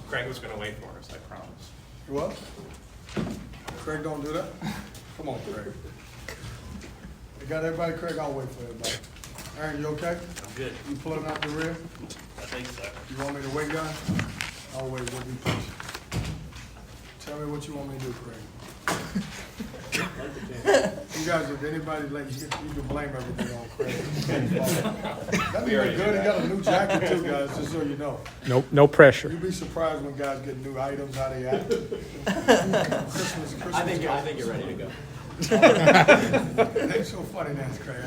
Craig was going to wait for us, I promise. You what? Craig don't do that? Come on, Craig. You got everybody? Craig, I'll wait for everybody. Aaron, you okay? I'm good. You pulling out the rear? I think so. You want me to wait, guys? I'll wait. We'll be patient. Tell me what you want me to do, Craig. You guys, if anybody's late, you can blame everything on Craig. That be good. He got a new jacket too, guys, just so you know. No pressure. You'd be surprised when guys get new items, how they act. Christmas I think you're ready to go. That's so funny, that's Craig.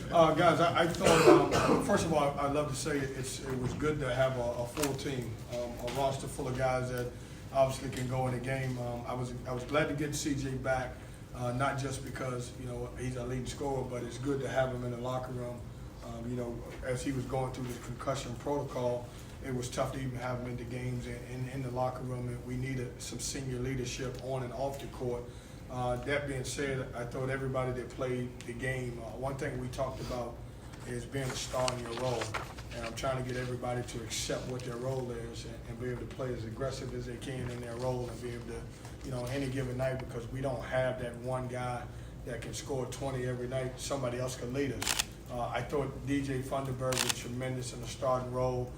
Guys, I thought, first of all, I'd love to say it was good to have a full team, a roster full of guys that obviously can go in the game. I was glad to get CJ back, not just because he's a leading scorer, but it's good to have him in the locker room. As he was going through the concussion protocol, it was tough to even have him in the games and in the locker room, and we needed some senior leadership on and off the court. That being said, I thought everybody that played the game, one thing we talked about is being a star in your role. And I'm trying to get everybody to accept what their role is and be able to play as aggressive as they can in their role and be able to, any given night, because we don't have that one guy that can score 20 every night. Somebody else can lead us. I thought DJ Funderburg was tremendous in the starting role.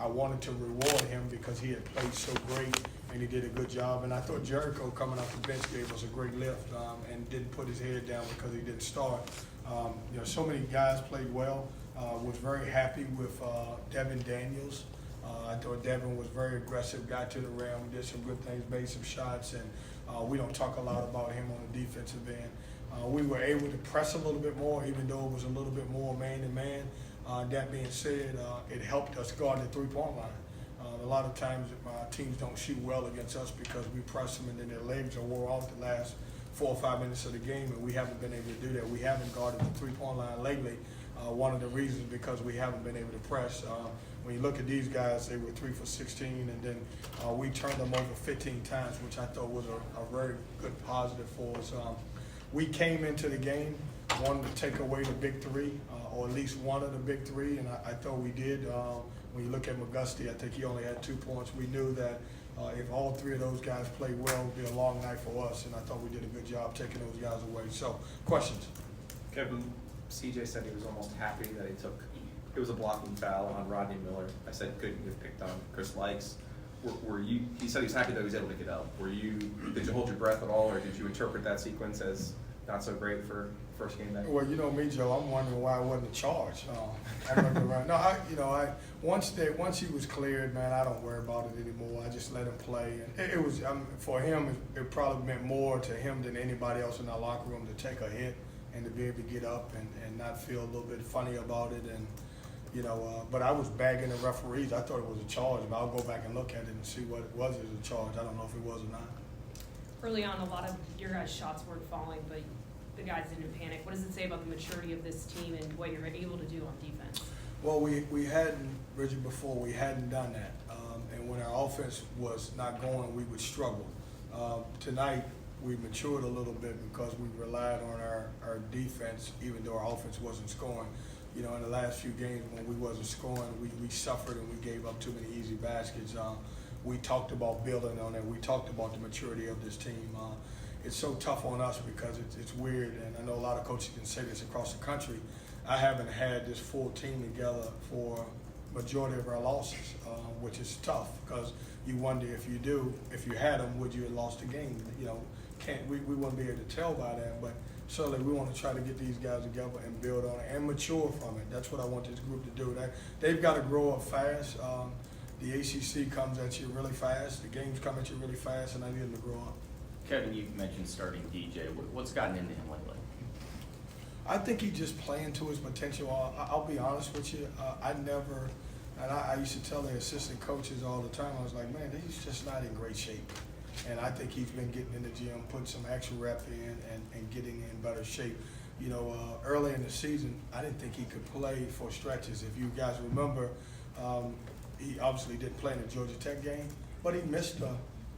I wanted to reward him because he had played so great and he did a good job. And I thought Jericho coming off the bench gave us a great lift and didn't put his head down because he didn't start. So many guys played well. Was very happy with Devin Daniels. I thought Devin was very aggressive, got to the rim, did some good things, made some shots, and we don't talk a lot about him on the defensive end. We were able to press a little bit more, even though it was a little bit more man-to-man. That being said, it helped us guard the three-point line. A lot of times teams don't shoot well against us because we press them and then their legs are wore off the last 4 or 5 minutes of the game, and we haven't been able to do that. We haven't guarded the three-point line lately. One of the reasons because we haven't been able to press. When you look at these guys, they were 3 for 16, and then we turned them over 15 times, which I thought was a very good positive for us. We came into the game wanting to take away the big three, or at least one of the big three, and I thought we did. When you look at McGusty, I think he only had 2 points. We knew that if all 3 of those guys played well, it would be a long night for us, and I thought we did a good job taking those guys away. So, questions? Kevin, CJ said he was almost happy that it was a blocking foul on Rodney Miller. I said couldn't get picked on Chris Likes. Were you? He said he was happy that he was able to get up. Did you hold your breath at all, or did you interpret that sequence as not so great for first game back? Well, you know me, Joe. I'm wondering why I wasn't charged. I looked around. No, once he was cleared, man, I don't worry about it anymore. I just let him play. And it was for him. It probably meant more to him than anybody else in our locker room to take a hit and to be able to get up and not feel a little bit funny about it. And but I was bagging the referees. I thought it was a charge, but I'll go back and look at it and see what it was as a charge. I don't know if it was or not. Early on, a lot of your guys' shots weren't falling, but the guys didn't panic. What does it say about the maturity of this team and what you're able to do on defense? Well, we hadn't, Bridget, before, we hadn't done that. And when our offense was not going, we would struggle. Tonight, we matured a little bit because we relied on our defense, even though our offense wasn't scoring. In the last few games when we wasn't scoring, we suffered and we gave up too many easy baskets. We talked about building on it. We talked about the maturity of this team. It's so tough on us because it's weird, and I know a lot of coaches can say this across the country. I haven't had this full team together for majority of our losses, which is tough because you wonder if you had them, would you have lost the game? We wouldn't be able to tell by that, but certainly we want to try to get these guys together and build on it and mature from it. That's what I want this group to do. They've got to grow up fast. The ACC comes at you really fast. The games come at you really fast, and I need them to grow up. Kevin, you mentioned starting DJ. What's gotten into him lately? I think he's just playing to his potential. I'll be honest with you. I used to tell the assistant coaches all the time, I was like, man, he's just not in great shape. And I think he's been getting in the gym, putting some extra rep in, and getting in better shape. Early in the season, I didn't think he could play for stretches. If you guys remember, he obviously didn't play in the Georgia Tech game, but he missed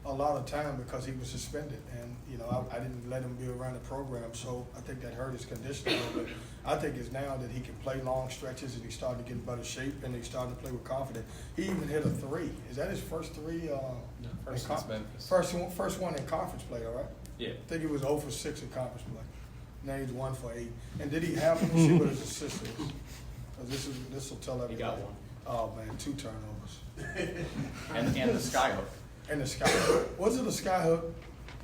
a lot of time because he was suspended. And, I didn't let him be around the program, so I think that hurt his conditioning a little bit. I think it's now that he can play long stretches and he's starting to get in better shape and he's starting to play with confidence. He even hit a 3. Is that his first 3? First in since Memphis. First one in conference play, all right? Yeah. I think he was 0 for 6 in conference play. Now he's 1 for 8. And did he have, let me see what his assist is. 'Cause this will tell everybody. He got one. Oh man, 2 turnovers. And the sky hook. And the sky hook. Was it a sky hook?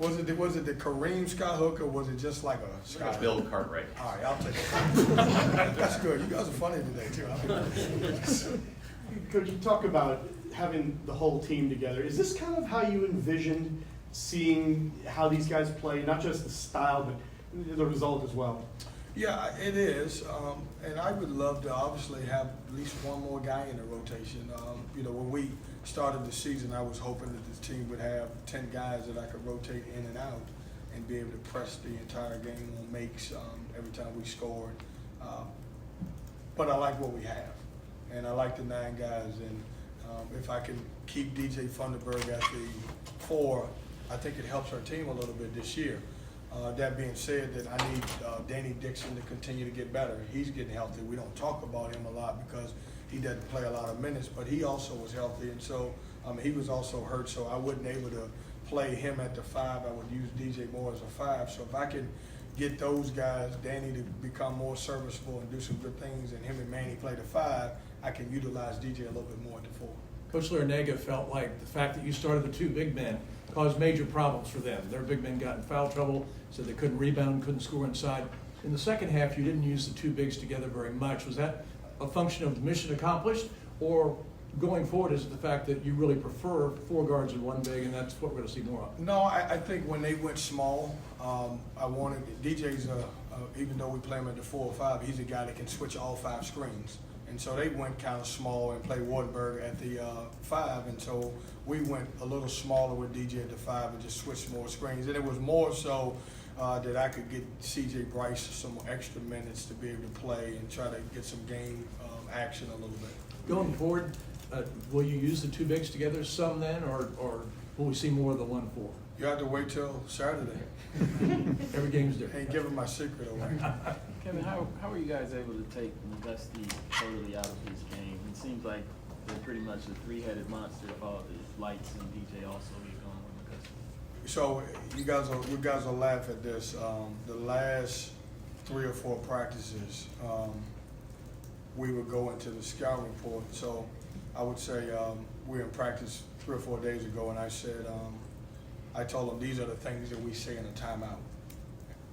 Was it the Kareem sky hook or was it just like a sky hook? Bill Cartwright. All right, I'll take it. That's good. You guys are funny today too. Coach, you talk about having the whole team together. Is this kind of how you envisioned seeing how these guys play, not just the style, but the result as well? Yeah, it is, and I would love to obviously have at least one more guy in the rotation. When we started the season, I was hoping that this team would have 10 guys that I could rotate in and out and be able to press the entire game on makes every time we scored. But I like what we have, and I like the 9 guys. And if I can keep DJ Funderburg at the 4, I think it helps our team a little bit this year. That being said, that I need Danny Dixon to continue to get better. He's getting healthy. We don't talk about him a lot because he doesn't play a lot of minutes, but he also was healthy, and so he was also hurt, so I wasn't able to play him at the 5. I would use DJ Moore as a 5. So if I can get those guys, Danny to become more serviceable and do some good things, and him and Manny play the 5, I can utilize DJ a little bit more at the 4. Coach Larinaga felt like the fact that you started the 2 big men caused major problems for them. Their big men got in foul trouble, so they couldn't rebound, couldn't score inside. In the second half, you didn't use the 2 bigs together very much. Was that a function of mission accomplished, or going forward is it the fact that you really prefer 4 guards and 1 big, and that's what we're going to see more of? No, I think when they went small, I wanted DJ's even though we play him at the 4 or 5, he's a guy that can switch all 5 screens. And so they went kind of small and played Wardenberg at the 5, and so we went a little smaller with DJ at the 5 and just switched more screens. And it was more so that I could get CJ Bryce some extra minutes to be able to play and try to get some game action a little bit. Going forward, will you use the 2 bigs together some then, or will we see more of the 1-4? You have to wait till Saturday. Every game's different. Ain't giving my secret away. Kevin, how are you guys able to take McGusty totally out of his game? It seems like they're pretty much a 3-headed monster of all the lights, and DJ also is going with McGusty. So you guys will laugh at this. The last 3 or 4 practices, we would go into the scouting report. So I would say we were in practice 3 or 4 days ago, and I said, I told them these are the things that we say in a timeout.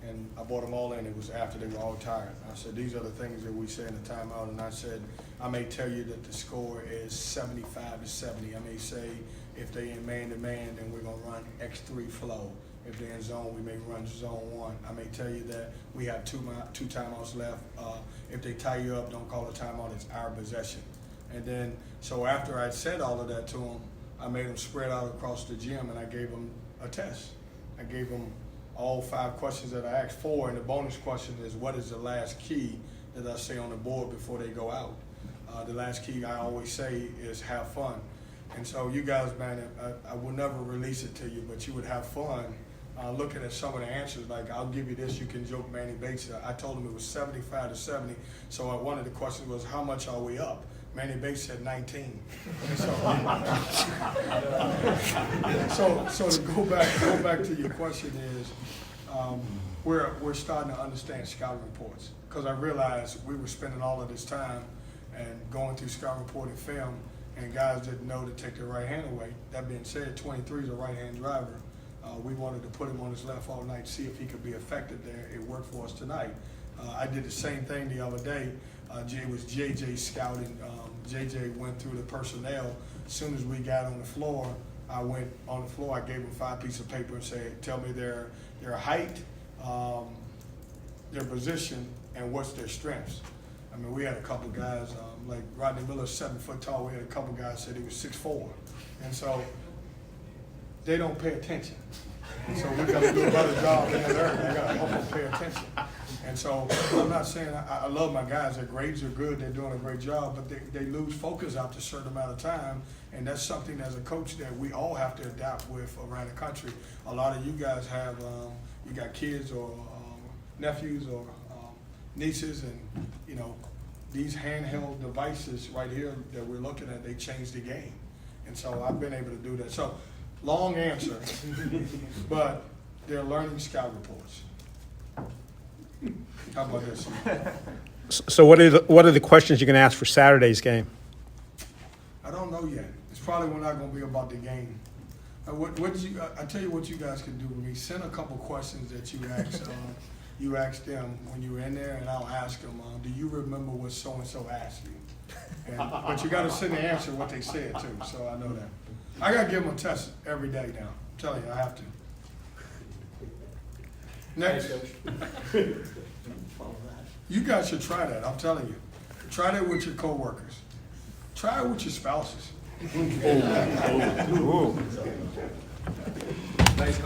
And I brought them all in. It was after they were all tired. I said, these are the things that we say in the timeout. And I said, I may tell you that the score is 75-70. I may say if they in man-to-man, then we're going to run X3 flow. If they're in zone, we may run zone 1. I may tell you that we have 2 timeouts left. If they tie you up, don't call a timeout. It's our possession. And then, so after I said all of that to them, I made them spread out across the gym, and I gave them a test. I gave them all 5 questions that I asked for, and the bonus question is, what is the last key that I say on the board before they go out? The last key I always say is have fun. And so you guys, man, I will never release it to you, but you would have fun looking at some of the answers. Like, I'll give you this, you can joke Manny Bates. I told him it was 75-70, so one of the questions was, how much are we up? Manny Bates said 19. And so to go back to your question is, we're starting to understand scouting reports, because I realized we were spending all of this time and going through scouting report and film, and guys didn't know to take their right hand away. That being said, 23 is a right-hand driver. We wanted to put him on his left all night, see if he could be effective there. It worked for us tonight. I did the same thing the other day. It was JJ scouting. JJ went through the personnel. As soon as we got on the floor, I went on the floor. I gave him 5 pieces of paper and said, tell me their height, their position, and what's their strengths. I mean, we had a couple guys, like Rodney Miller's 7 foot tall. We had a couple guys said he was 6'4", and so they don't pay attention. And so we got to do a better job in that area. I got to help them pay attention. And so I'm not saying I love my guys. Their grades are good. They're doing a great job, but they lose focus after a certain amount of time, and that's something as a coach that we all have to adapt with around the country. A lot of you guys have you got kids or nephews or nieces and, you know, these handheld devices right here that we're looking at, they changed the game. And so I've been able to do that. So, long answer, but they're learning scout reports. How about this? So what are the questions you're going to ask for Saturday's game? I don't know yet. It's probably not going to be about the game. I tell you what you guys can do with me. Send a couple questions that you asked them when you were in there, and I'll ask them, do you remember what so-and-so asked you? But you got to send the answer what they said, too, so I know that. I got to give them a test every day now. I'm telling you, I have to. Next. You guys should try that, I'm telling you. Try that with your coworkers. Try it with your spouses. Nice.